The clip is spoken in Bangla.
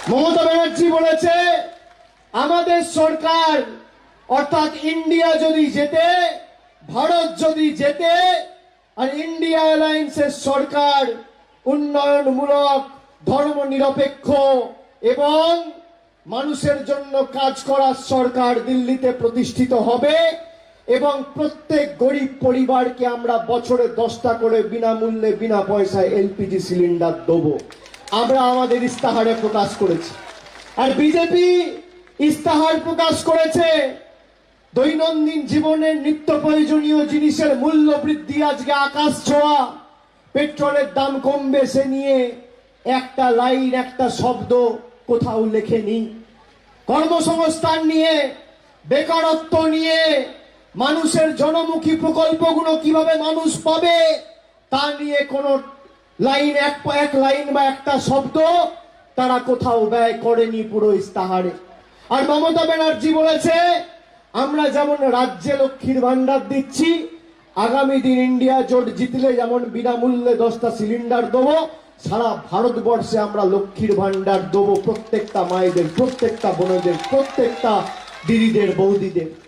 মমতা ব্যানার্জি বলেছে আমাদের সরকার অর্থাৎ ইন্ডিয়া যদি জেতে, ভারত যদি জেতে, আর ইন্ডিয়া অ্যালায়েন্সের সরকার উন্নয়নমূলক, ধর্মনিরপেক্ষ এবং মানুষের জন্য কাজ করার সরকার দিল্লিতে প্রতিষ্ঠিত হবে এবং প্রত্যেক গরিব পরিবারকে আমরা বছরে 10টা করে বিনামূল্যে বিনা পয়সায় এলপিজি সিলিন্ডার দেবো। আমরা আমাদের ইস্তাহারে প্রকাশ করেছি। আর বিজেপি ইস্তাহার প্রকাশ করেছে দৈনন্দিন জীবনের নিত্য প্রয়োজনীয় জিনিসের মূল্য বৃদ্ধি আজকে আকাশ ছোঁয়া, পেট্রোলের দাম কমবে সে নিয়ে একটা লাইন, একটা শব্দ কোথাও লেখেনি। কর্মসংস্থান নিয়ে, বেকারত্ব নিয়ে, মানুষের জনমুখী প্রকল্পগুলো কিভাবে মানুষ পাবে তা নিয়ে কোনো লাইন, এক লাইন বা একটা শব্দ তারা কোথাও ব্যয় করেনি পুরো ইস্তাহারে। আর মমতা ব্যানার্জি বলেছে আমরা যেমন রাজ্যে লক্ষ্মীর ভান্ডার দিচ্ছি, আগামী দিন ইন্ডিয়া জোট জিতলে যেমন বিনামূল্যে 10টা সিলিন্ডার দেবো, সারা ভারতবর্ষে আমরা লক্ষ্মীর ভান্ডার দেবো প্রত্যেকটা মায়েদের, প্রত্যেকটা বোনদের, প্রত্যেকটা দিদিদের, বৌদিদের।